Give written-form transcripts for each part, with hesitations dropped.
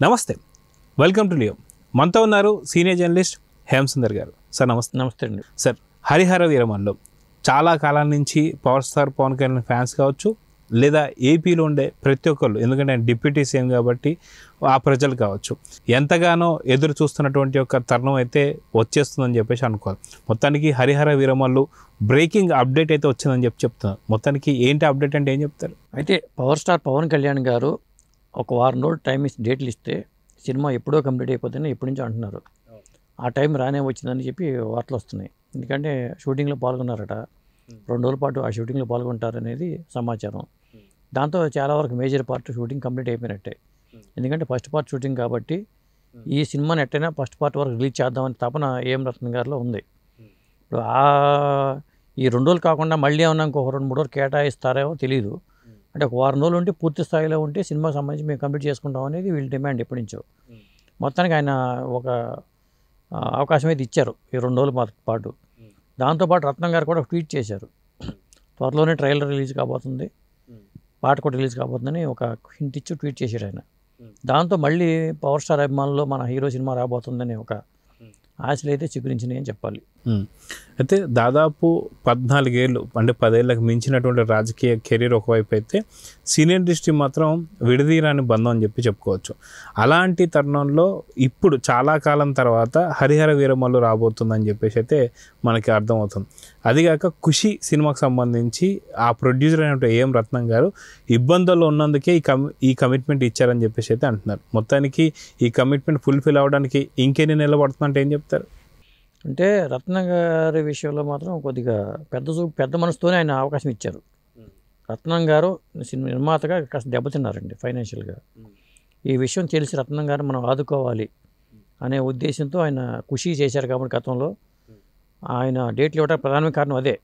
నమస్తే, welcome to Leo. మనతో ఉన్నారు సీనియర్ జర్నలిస్ట్ హేమసుందర్ గారు. సార్ నమస్తే. నమస్తే అండి. సార్, హరిహర వీరమల్లు చాలా కాలం నుంచి power star Pawan Kalyan fans కావచ్చు, లేదా ఏపీలో ఉండే ప్రతి ఒక్కళ్ళు, ఎందుకంటే ఆయన డిప్యూటీ సీఎం కాబట్టి ఆ ప్రజలు కావచ్చు, ఎంతగానో ఎదురు చూస్తున్నటువంటి ఒక తరుణం అయితే వచ్చేస్తుందని చెప్పేసి అనుకోవాలి. మొత్తానికి హరిహర వీరమల్లు బ్రేకింగ్ అప్డేట్ అయితే వచ్చిందని చెప్తున్నారు. మొత్తానికి ఏంటి అప్డేట్ అంటే ఏం చెప్తారు? అయితే పవర్ స్టార్ పవన్ కళ్యాణ్ గారు ఒక వారం రోజులు టైం ఇస్తే, డేట్లు ఇస్తే సినిమా ఎప్పుడో కంప్లీట్ అయిపోతుందని ఎప్పటి నుంచో అంటున్నారు. ఆ టైం రానే వచ్చిందని చెప్పి వార్తలు వస్తున్నాయి. ఎందుకంటే షూటింగ్లో పాల్గొన్నారట, 2 రోజుల పాటు ఆ షూటింగ్లో పాల్గొంటారనేది సమాచారం. దాంతో చాలా వరకు మేజర్ పార్ట్ షూటింగ్ కంప్లీట్ అయిపోయినట్టే. ఎందుకంటే ఫస్ట్ పార్ట్ షూటింగ్ కాబట్టి ఈ సినిమాని ఎట్టయినా ఫస్ట్ పార్ట్ వరకు రిలీజ్ చేద్దామని తపన ఏఎం రత్నం గారిలో ఉంది. ఇప్పుడు ఈ 2 రోజులు కాకుండా మళ్ళీ ఏమన్నా ఇంకో 2-3 రోజులు కేటాయిస్తారేమో తెలియదు. అంటే ఒక వారం రోజులు ఉంటే పూర్తి స్థాయిలో ఉంటే సినిమాకి సంబంధించి మేము కంప్లీట్ చేసుకుంటాం అనేది వీళ్ళ డిమాండ్ ఎప్పటి నుంచో. మొత్తానికి ఆయన ఒక అవకాశం అయితే ఇచ్చారు ఈ 2 రోజుల పాటు. దాంతోపాటు రత్నం గారు కూడా ట్వీట్ చేశారు, త్వరలోనే ట్రైలర్ రిలీజ్ కాబోతుంది, పాట కూడా రిలీజ్ కాబోతుందని ఒక హింట్ ఇచ్చి ట్వీట్ చేశారు ఆయన. దాంతో మళ్ళీ పవర్ స్టార్ అభిమానుల్లో మన హీరో సినిమా రాబోతుందని ఒక ఆశలు అయితే చిగురించినాయి అని చెప్పాలి. అయితే దాదాపు 14 ఏళ్ళు, అంటే 10 ఏళ్ళకి మించినటువంటి రాజకీయ కెరీర్ ఒకవైపు అయితే, సీనియర్ ఇండస్ట్రీ మాత్రం విడదీరాని బంధం అని చెప్పుకోవచ్చు. అలాంటి తరుణంలో ఇప్పుడు చాలా కాలం తర్వాత హరిహర వీరమల్లు రాబోతుందని చెప్పేసి అయితే మనకి అర్థమవుతుంది. అదిగాక ఖుషి సినిమాకి సంబంధించి ఆ ప్రొడ్యూసర్ అయినటువంటి ఏఎం రత్నం గారు ఇబ్బందుల్లో ఉన్నందుకే ఈ కమిట్మెంట్ ఇచ్చారని చెప్పేసి అయితే అంటున్నారు. మొత్తానికి ఈ కమిట్మెంట్ ఫుల్ఫిల్ అవ్వడానికి ఇంకెన్ని నెలలు పడుతుందంటే ఏం చెప్తారు? అంటే రత్న గారి విషయంలో మాత్రం కొద్దిగా పెద్ద మనసుతోనే ఆయన అవకాశం ఇచ్చారు. రత్నం గారు సినిమా నిర్మాతగా కాస్త దెబ్బతిన్నారండి ఫైనాన్షియల్గా. ఈ విషయం తెలిసి రత్నం గారు మనం ఆదుకోవాలి అనే ఉద్దేశంతో ఆయన ఖుషి చేశారు. కాబట్టి గతంలో ఆయన డేట్లు ఇవ్వడానికి ప్రధానమైన కారణం అదే,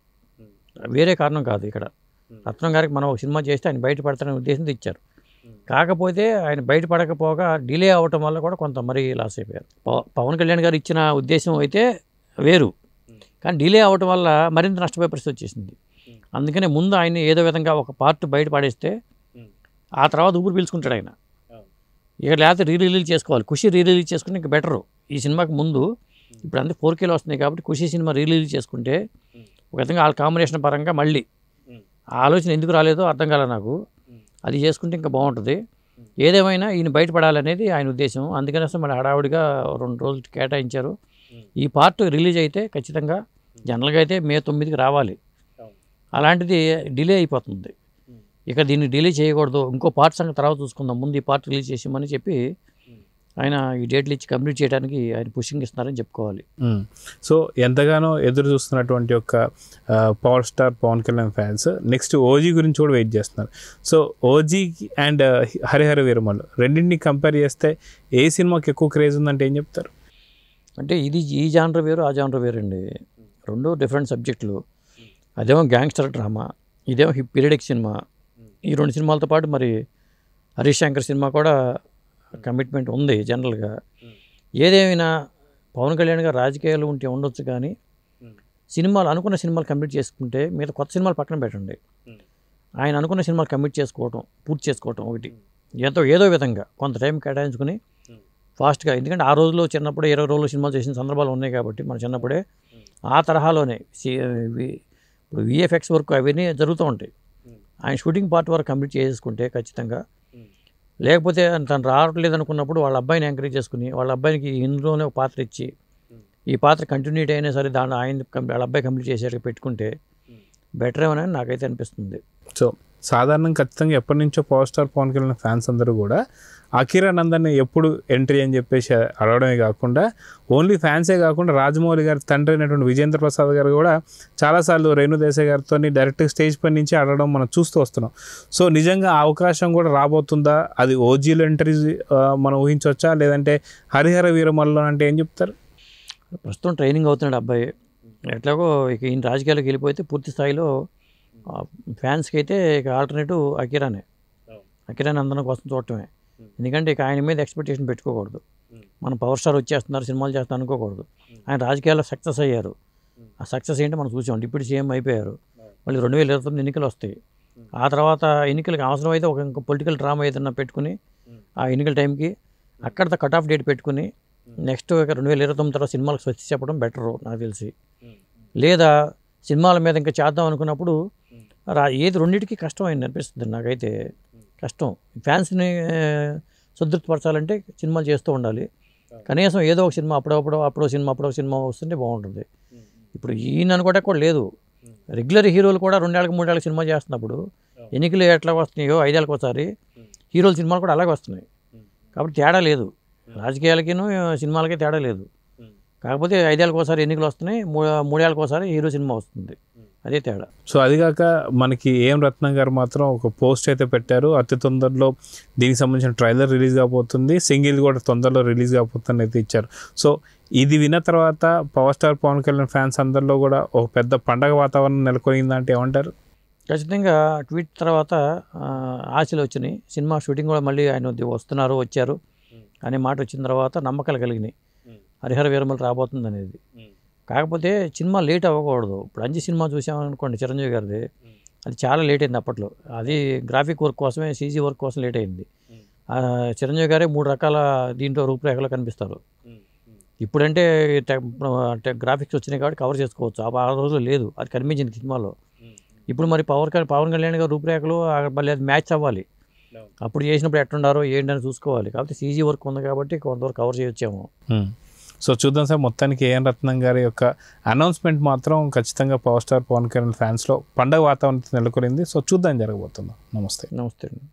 వేరే కారణం కాదు. ఇక్కడ రత్నం గారికి మనం ఒక సినిమా చేస్తే ఆయన బయటపడతారనే ఉద్దేశంతో ఇచ్చారు. కాకపోతే ఆయన బయటపడకపోగా డిలే అవ్వటం వల్ల కూడా కొంత మరీ లాస్ అయిపోయారు. పవన్ కళ్యాణ్ గారు ఇచ్చిన ఉద్దేశం అయితే వేరు, కానీ డిలే అవ్వటం వల్ల మరింత నష్టపోయే పరిస్థితి వచ్చేసింది. అందుకనే ముందు ఆయన ఏదో విధంగా ఒక పార్ట్ బయట పడేస్తే ఆ తర్వాత ఊపిరి పీల్చుకుంటాడు ఆయన. ఇక లేకపోతే రిలీజ్ చేసుకోవాలి, ఖుషి రిలీజ్ చేసుకుంటే ఇంకా బెటరు. ఈ సినిమాకి ముందు ఇప్పుడు అంతే 4Kలో వస్తున్నాయి కాబట్టి ఖుషి సినిమా రిలీజ్ చేసుకుంటే ఒక విధంగా వాళ్ళ కాంబినేషన్ పరంగా మళ్ళీ ఆ ఆలోచన ఎందుకు రాలేదో అర్థం కాలే నాకు. అది చేసుకుంటే ఇంకా బాగుంటుంది. ఏదేమైనా ఈయన బయటపడాలనేది ఆయన ఉద్దేశం. అందుకని అసలు మరి హడావుడిగా 2 రోజులు కేటాయించారు. ఈ పార్ట్ రిలీజ్ అయితే ఖచ్చితంగా జనరల్గా అయితే మే 9కి రావాలి, అలాంటిది డిలే అయిపోతుంది. ఇక దీన్ని డిలే చేయకూడదు, ఇంకో పార్ట్ సంగతి తర్వాత చూసుకుందాం, ముందు ఈ పార్ట్ రిలీజ్ చేసామని చెప్పి ఆయన ఈ డేట్లు ఇచ్చి కంప్లీట్ చేయడానికి ఆయన పుషింగ్ ఇస్తున్నారని చెప్పుకోవాలి. సో ఎంతగానో ఎదురు చూస్తున్నటువంటి ఒక power star Pawan Kalyan fans next OG గురించి కూడా వెయిట్ చేస్తున్నారు. So OG and Harihara Veeramallu రెండింటిని కంపేర్ చేస్తే ఏ సినిమాకి ఎక్కువ క్రేజ్ ఉందంటే ఏం చెప్తారు? అంటే ఇది ఈ జానర్ వేరు, ఆ జానర్ వేరు అండి, 2 డిఫరెంట్ సబ్జెక్టులు. అదేమో గ్యాంగ్స్టర్ డ్రామా, ఇదేమో పీరియడిక్ సినిమా. ఈ 2 సినిమాలతో పాటు మరి హరీష్ శంకర్ సినిమా కూడా కమిట్మెంట్ ఉంది జనరల్గా. ఏదేమైనా పవన్ కళ్యాణ్ గారు రాజకీయాలు ఉంటే ఉండొచ్చు, కానీ సినిమాలు అనుకున్న సినిమాలు కంప్లీట్ చేసుకుంటే మీద కొత్త సినిమాలు పక్కన పెట్టండి, ఆయన అనుకున్న సినిమాలు పూర్తి చేసుకోవటం ఒకటి. ఏదో విధంగా కొంత టైం కేటాయించుకుని ఫాస్ట్గా, ఎందుకంటే ఆ రోజుల్లో చిన్నప్పుడే 20 రోజులు సినిమాలు చేసిన సందర్భాలు ఉన్నాయి కాబట్టి మన చిన్నప్పుడే ఆ తరహాలోనే ఇప్పుడు VFX వర్క్ అవన్నీ జరుగుతూ ఉంటాయి. ఆయన షూటింగ్ పార్ట్ వరకు కంప్లీట్ చేసుకుంటే ఖచ్చితంగా, లేకపోతే తను రావట్లేదు అనుకున్నప్పుడు వాళ్ళ అబ్బాయిని ఎంకరేజ్ చేసుకుని వాళ్ళ అబ్బాయికి ఇందులోనే ఒక పాత్ర ఇచ్చి ఈ పాత్ర కంటిన్యూటీ అయినా సరే దాన్ని వాళ్ళ అబ్బాయి కంప్లీట్ చేసేట్టు పెట్టుకుంటే బెటర్ ఏమని నాకైతే అనిపిస్తుంది. సో సాధారణంగా ఖచ్చితంగా ఎప్పటి నుంచో power star Pawan Kalyan fans అందరూ కూడా అఖీరా నందన్ని ఎప్పుడు ఎంట్రీ అని చెప్పేసి అడగడమే కాకుండా, ఓన్లీ ఫ్యాన్సే కాకుండా రాజమౌళి గారి తండ్రి అయినటువంటి విజేంద్ర ప్రసాద్ గారు కూడా చాలాసార్లు రేణు దేశాయ్ గారితో డైరెక్ట్ స్టేజ్ పై నుంచి అడగడం మనం చూస్తూ వస్తున్నాం. సో నిజంగా ఆ అవకాశం కూడా రాబోతుందా? అది ఓజీలో ఎంట్రీ మనం ఊహించవచ్చా, లేదంటే హరిహర వీరమల్లు అంటే ఏం చెప్తారు? ప్రస్తుతం ట్రైనింగ్ అవుతున్నాడు అబ్బాయి. ఎట్లాగో ఇక ఈయన రాజకీయాలకు వెళ్ళిపోతే పూర్తి స్థాయిలో ఫ్యాన్స్కి అయితే ఇక ఆల్టర్నేటివ్ అఖీరానే నందన కోసం చూడటమే. ఎందుకంటే ఇక ఆయన మీద ఎక్స్పెక్టేషన్ పెట్టుకోకూడదు. మనం పవర్ స్టార్ వచ్చేస్తున్నారు, సినిమాలు చేస్తున్నారు అనుకోకూడదు. ఆయన రాజకీయాల్లో సక్సెస్ అయ్యారు. ఆ సక్సెస్ ఏంటో మనం చూసాం, డిప్యూటీ సీఎం అయిపోయారు. మళ్ళీ 2029 ఎన్నికలు వస్తాయి. ఆ తర్వాత ఎన్నికలకు అవసరమైతే ఒక పొలిటికల్ డ్రామా ఏదైనా పెట్టుకుని ఆ ఎన్నికల టైంకి అక్కడ కట్ ఆఫ్ డేట్ పెట్టుకుని నెక్స్ట్ 2029 తర్వాత సినిమాలకు స్వస్తి చెప్పడం బెటరు నాకు తెలిసి. లేదా సినిమాల మీద ఇంకా చేద్దాం అనుకున్నప్పుడు ఏది రెండింటికి కష్టం అయింది అనిపిస్తుంది నాకైతే. కష్టం ఫ్యాన్స్ని సంతృప్తిపరచాలంటే సినిమాలు చేస్తూ ఉండాలి. కనీసం ఏదో ఒక సినిమా అప్పుడో సినిమా వస్తుంటే బాగుంటుంది. ఇప్పుడు ఈయన అనుకోవడానికి కూడా లేదు. రెగ్యులర్ హీరోలు కూడా 2 ఏళ్ళకి 3 ఏళ్ళకి సినిమా చేస్తున్నప్పుడు ఎన్నికలు ఎట్లా వస్తున్నాయో 5 ఏళ్ళకి ఒకసారి హీరోల సినిమాలు కూడా అలాగే వస్తున్నాయి. కాబట్టి తేడా లేదు, రాజకీయాలకిను సినిమాలకి తేడా లేదు. కాకపోతే 5 ఏళ్ళకి ఒకసారి ఎన్నికలు వస్తున్నాయి, 3 ఏళ్ళకి ఒకసారి హీరో సినిమా వస్తుంది, అదే తేడా. సో అదిగాక మనకి ఏం రత్నం గారు మాత్రం ఒక పోస్ట్ అయితే పెట్టారు, అతి తొందరలో దీనికి సంబంధించిన ట్రైలర్ రిలీజ్ కాబోతుంది, సింగిల్ కూడా తొందరలో రిలీజ్ కాబోతుంది అయితే ఇచ్చారు. సో ఇది విన్న తర్వాత power star Pawan Kalyan fans అందరిలో కూడా ఒక పెద్ద పండగ వాతావరణం నెలకొనిందంటే ఏమంటారు? ఖచ్చితంగా ట్వీట్ తర్వాత ఆశలు వచ్చినాయి. సినిమా షూటింగ్ కూడా మళ్ళీ ఆయన వచ్చారు అనే మాట వచ్చిన తర్వాత నమ్మకాలు కలిగినాయి, హరిహర వీరమల్లి రాబోతుంది అనేది. కాకపోతే సినిమా లేట్ అవ్వకూడదు. ఇప్పుడు అంజి సినిమా చూసామనుకోండి చిరంజీవి గారిది, అది చాలా లేట్ అయింది అప్పట్లో. అది గ్రాఫిక్ వర్క్ కోసమే, సీజీ వర్క్ కోసం లేట్ అయింది. చిరంజీవి గారే 3 రకాల దీంట్లో రూపురేఖలు కనిపిస్తారు. ఇప్పుడంటే గ్రాఫిక్స్ వచ్చినాయి కాబట్టి కవర్ చేసుకోవచ్చు. ఆ రోజుల్లో లేదు, అది కనిపించింది సినిమాలో. ఇప్పుడు మరి పవన్ కళ్యాణ్ గారు రూపురేఖలు మళ్ళీ అది మ్యాచ్ అవ్వాలి. అప్పుడు చేసినప్పుడు ఎట్లుండారో ఏంటని చూసుకోవాలి. కాబట్టి సీజీ వర్క్ ఉంది కాబట్టి కొంతవరకు కవర్ చేయొచ్చాము. సో చూద్దాం సార్, మొత్తానికి ఏఎన్ రత్నం గారి యొక్క అనౌన్స్మెంట్ మాత్రం ఖచ్చితంగా పవర్ స్టార్ పవన్ కళ్యాణ్ ఫ్యాన్స్లో పండగ వాతావరణం నెలకొనింది. సో చూద్దాం జరగబోతుందా. నమస్తే. నమస్తే అండి.